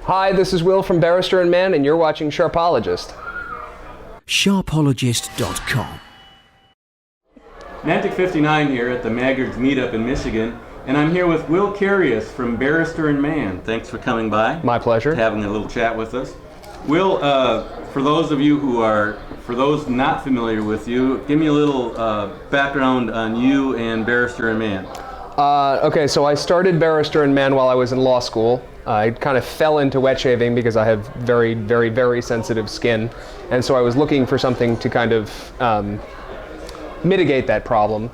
Hi, this is Will from Barrister And Mann, and you're watching Sharpologist. Sharpologist.com. Mantic 59 here at the Maggards meetup in Michigan, and I'm here with Will Carius from Barrister and Mann. Thanks for coming by. My pleasure. Having a little chat with us. Will, for those not familiar with you, give me a little background on you and Barrister and Mann. Okay, so I started Barrister and Mann while I was in law school. I kind of fell into wet shaving because I have very, very, very sensitive skin, and so I was looking for something to kind of mitigate that problem.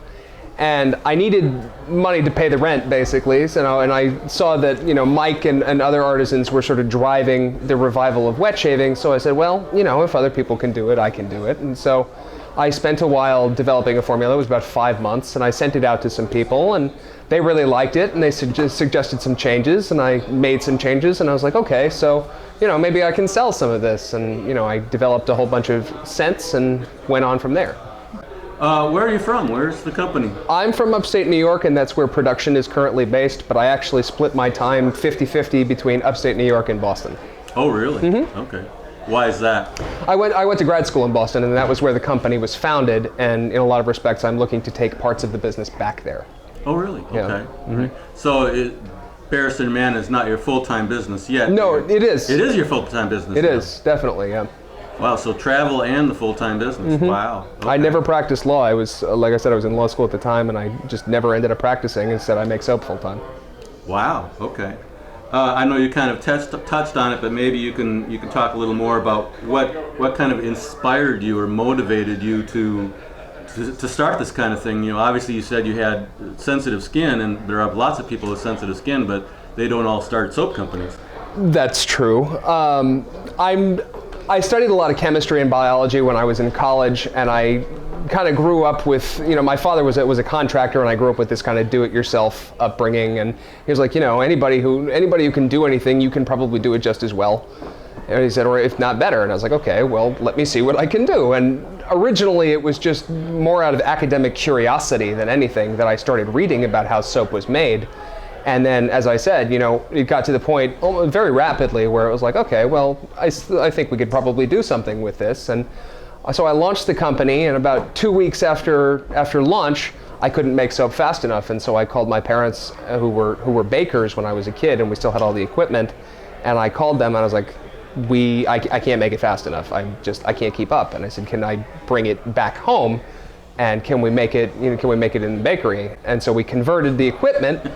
And I needed money to pay the rent, basically. So, and I saw that Mike and other artisans were sort of driving the revival of wet shaving. So I said, well, if other people can do it, I can do it. And so I spent a while developing a formula. It was about 5 months, and I sent it out to some people, and they really liked it, and they suggested some changes, and I made some changes, and I was like, okay, so maybe I can sell some of this. And I developed a whole bunch of scents and went on from there. Where are you from? Where's the company? I'm from upstate New York, and that's where production is currently based, but I actually split my time 50-50 between upstate New York and Boston. Oh, really? Mm-hmm. Okay. Why is that? I went to grad school in Boston, and that was where the company was founded, and in a lot of respects, I'm looking to take parts of the business back there. Oh, really? Okay. Yeah. Mm-hmm. So Barrister and Mann is not your full-time business yet? No, it is. It is your full-time business? It is, definitely, yeah. Wow, so travel and the full-time business. Mm-hmm. Wow. Okay. I never practiced law. I was, like I said, I was in law school at the time, and I just never ended up practicing. Instead, I make soap full-time. Wow, okay. I know you kind of touched on it, but maybe you can talk a little more about what kind of inspired you or motivated you to start this kind of thing. Obviously you said you had sensitive skin, and there are lots of people with sensitive skin, but they don't all start soap companies. That's true. I studied a lot of chemistry and biology when I was in college, and I kind of grew up with, my father was a contractor, and I grew up with this kind of do-it-yourself upbringing, and he was like, anybody who can do anything, you can probably do it just as well. And he said, or if not better. And I was like, okay, well, let me see what I can do. And originally it was just more out of academic curiosity than anything that I started reading about how soap was made. And then, as I said, it got to the point very rapidly where it was like, okay, well, I think we could probably do something with this. And so I launched the company, and about 2 weeks after launch, I couldn't make soap fast enough. And so I called my parents, who were bakers when I was a kid, and we still had all the equipment. And I called them, and I was like, I can't make it fast enough. I can't keep up. And I said, can I bring it back home? And can we make it in the bakery? And so we converted the equipment.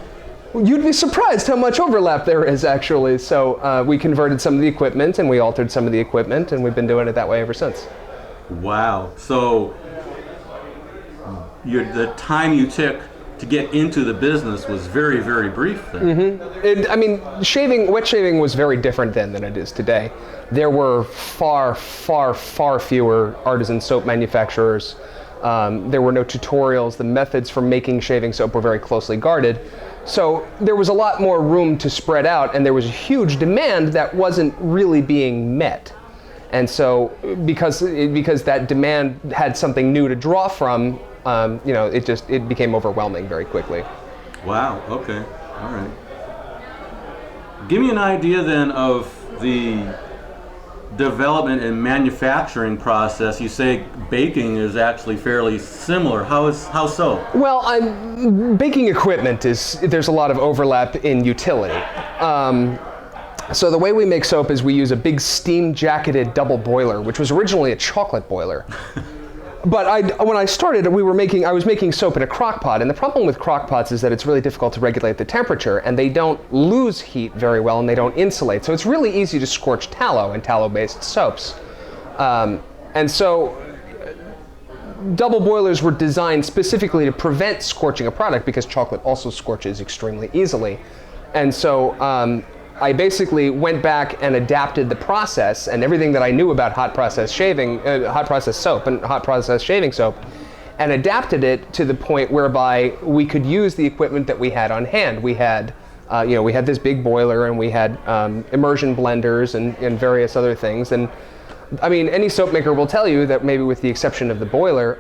You'd be surprised how much overlap there is, actually. So we converted some of the equipment, and we altered some of the equipment, and we've been doing it that way ever since. Wow. So the time you took to get into the business was very, very brief then. Mm-hmm. Wet shaving was very different then than it is today. There were far, far, far fewer artisan soap manufacturers. There were no tutorials. The methods for making shaving soap were very closely guarded. So there was a lot more room to spread out, and there was a huge demand that wasn't really being met. And so because that demand had something new to draw from, it became overwhelming very quickly. Wow, okay, all right. Give me an idea then of the development and manufacturing process. You say baking is actually fairly similar. How so? Well, baking equipment there's a lot of overlap in utility. So the way we make soap is we use a big steam-jacketed double boiler, which was originally a chocolate boiler. But when I started, I was making soap in a crock pot, and the problem with crock pots is that it's really difficult to regulate the temperature, and they don't lose heat very well, and they don't insulate. So it's really easy to scorch tallow in tallow-based soaps. And so double boilers were designed specifically to prevent scorching a product, because chocolate also scorches extremely easily. And so I basically went back and adapted the process and everything that I knew about hot process soap and hot process shaving soap, and adapted it to the point whereby we could use the equipment that we had on hand. We had this big boiler, and we had immersion blenders and various other things. And any soap maker will tell you that, maybe with the exception of the boiler,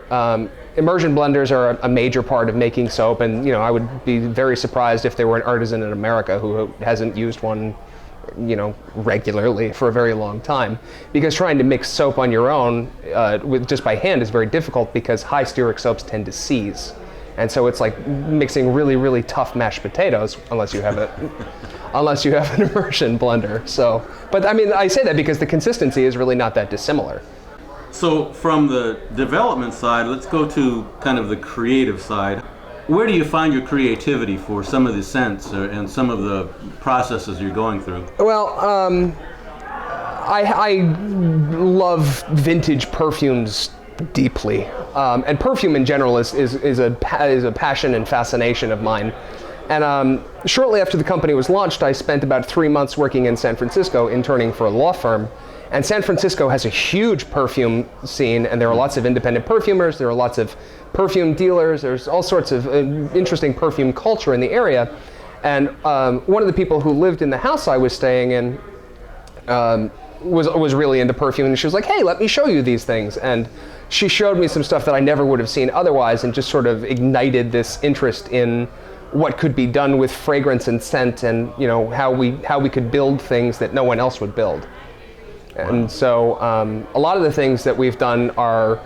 immersion blenders are a major part of making soap, and I would be very surprised if there were an artisan in America who hasn't used one regularly for a very long time, because trying to mix soap on your own just by hand is very difficult, because high stearic soaps tend to seize. And so it's like mixing really, really tough mashed potatoes, unless you have an immersion blender. So, but I mean, I say that because the consistency is really not that dissimilar. So from the development side, let's go to kind of the creative side. Where do you find your creativity for some of the scents and some of the processes you're going through? Well, I love vintage perfumes deeply, and perfume in general is a passion and fascination of mine. And shortly after the company was launched, I spent about 3 months working in San Francisco, interning for a law firm. And San Francisco has a huge perfume scene, and there are lots of independent perfumers, there are lots of perfume dealers, there's all sorts of interesting perfume culture in the area. And one of the people who lived in the house I was staying in was really into perfume, and she was like, hey, let me show you these things. And she showed me some stuff that I never would have seen otherwise, and just sort of ignited this interest in what could be done with fragrance and scent, and how we could build things that no one else would build. And so a lot of the things that we've done are,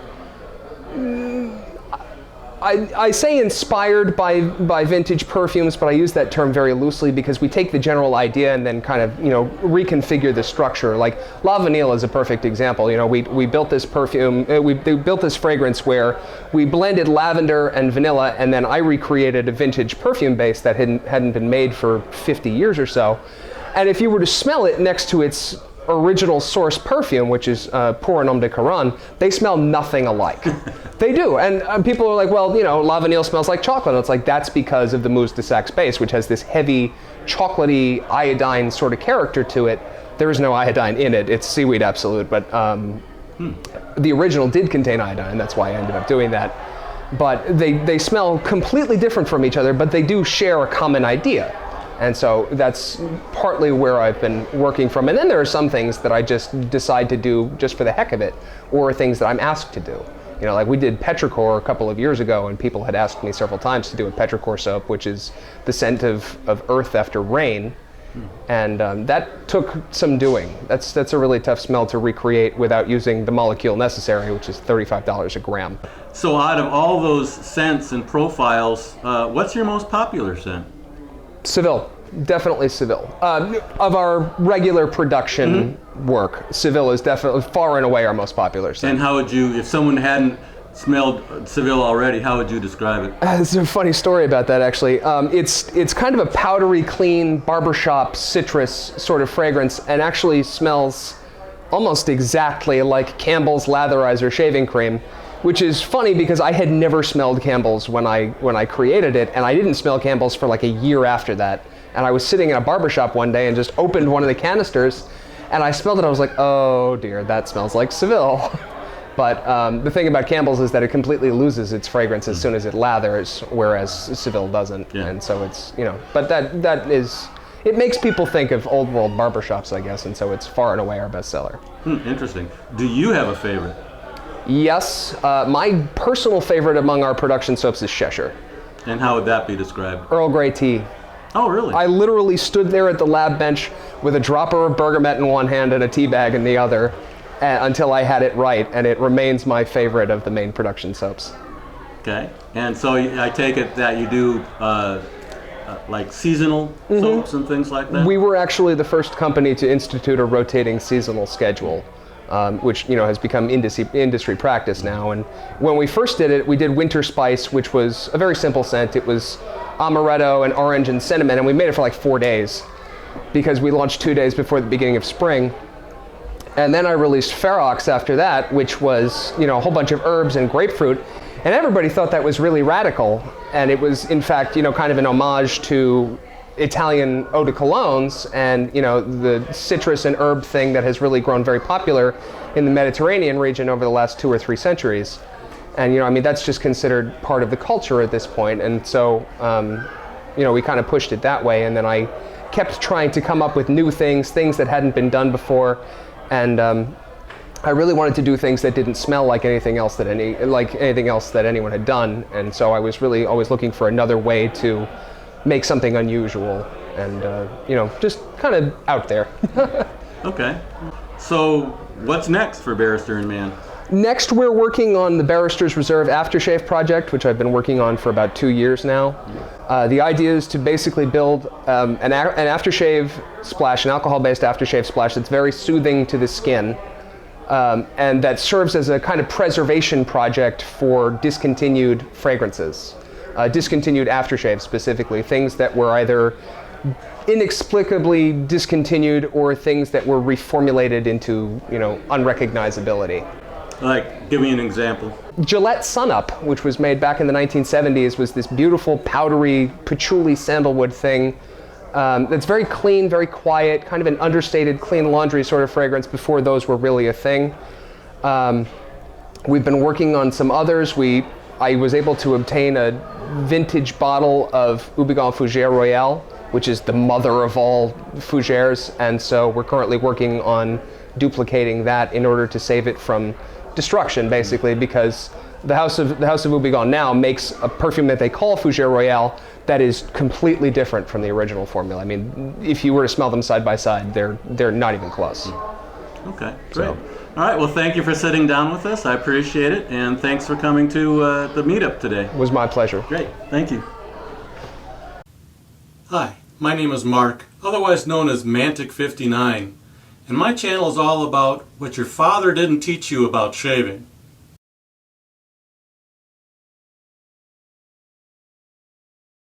I say inspired by vintage perfumes, but I use that term very loosely, because we take the general idea and then kind of reconfigure the structure. Like La Vanille is a perfect example. We built this perfume, we built this fragrance where we blended lavender and vanilla, and then I recreated a vintage perfume base that hadn't been made for 50 years or so. And if you were to smell it next to its original source perfume, which is Pour un Homme de Caron, they smell nothing alike. They do, and people are like, well, La Vanille smells like chocolate. And it's like, that's because of the Mousse de Saxe base, which has this heavy, chocolatey, iodine sort of character to it. There is no iodine in it. It's seaweed absolute, but the original did contain iodine, and that's why I ended up doing that. But they smell completely different from each other, but they do share a common idea. And so that's partly where I've been working from. And then there are some things that I just decide to do just for the heck of it, or things that I'm asked to do. Like we did petrichor a couple of years ago, and people had asked me several times to do a petrichor soap, which is the scent of earth after rain. And that took some doing. That's a really tough smell to recreate without using the molecule necessary, which is $35 a gram. So out of all those scents and profiles, what's your most popular scent? Seville, definitely Seville. Of our regular production work, Seville is definitely far and away our most popular scent. And how would you, if someone hadn't smelled Seville already, how would you describe it? There's a funny story about that, actually. It's kind of a powdery, clean, barbershop citrus sort of fragrance, and actually smells almost exactly like Campbell's Latherizer shaving cream, which is funny because I had never smelled Campbell's when I created it, and I didn't smell Campbell's for like a year after that. And I was sitting in a barbershop one day and just opened one of the canisters, and I smelled it. I was like, oh dear, that smells like Seville. But the thing about Campbell's is that it completely loses its fragrance as soon as it lathers, whereas Seville doesn't. Yeah. And so it's, but that is, it makes people think of old world barbershops, I guess, and so it's far and away our bestseller. Interesting. Do you have a favorite? Yes, my personal favorite among our production soaps is Cheshire. And how would that be described? Earl Grey tea. Oh, really? I literally stood there at the lab bench with a dropper of bergamot in one hand and a tea bag in the other until I had it right, and it remains my favorite of the main production soaps. Okay, and so I take it that you do like seasonal soaps and things like that? We were actually the first company to institute a rotating seasonal schedule. Which has become industry practice now. And when we first did it, we did Winter Spice, which was a very simple scent. It was amaretto and orange and cinnamon, and we made it for like 4 days because we launched 2 days before the beginning of spring. And then I released Ferox after that, which was a whole bunch of herbs and grapefruit, and everybody thought that was really radical. And it was, in fact, kind of an homage to Italian eau de colognes and the citrus and herb thing that has really grown very popular in the Mediterranean region over the last 2 or 3 centuries. And that's just considered part of the culture at this point. And so we kind of pushed it that way, and then I kept trying to come up with new things that hadn't been done before, and I really wanted to do things that didn't smell like anything else that anyone had done. And so I was really always looking for another way to make something unusual. and just kind of out there. Okay. So what's next for Barrister and Mann? Next, we're working on the Barrister's Reserve aftershave project, which I've been working on for about 2 years now. The idea is to basically build an aftershave splash, an alcohol-based aftershave splash that's very soothing to the skin, and that serves as a kind of preservation project for discontinued fragrances, discontinued aftershaves specifically, things that were either inexplicably discontinued or things that were reformulated into, unrecognizability. Like, give me an example. Gillette Sun-Up, which was made back in the 1970s, was this beautiful, powdery, patchouli sandalwood thing that's very clean, very quiet, kind of an understated clean laundry sort of fragrance before those were really a thing. We've been working on some others. I was able to obtain a vintage bottle of Houbigant Fougère Royale, which is the mother of all fougères, and so we're currently working on duplicating that in order to save it from destruction, basically, because the House of Houbigant now makes a perfume that they call Fougère Royale that is completely different from the original formula. I mean, if you were to smell them side by side, they're not even close. Okay, great. All right, well, thank you for sitting down with us. I appreciate it, and thanks for coming to the meetup today. It was my pleasure. Great, thank you. Hi, my name is Mark, otherwise known as Mantic59. And my channel is all about what your father didn't teach you about shaving.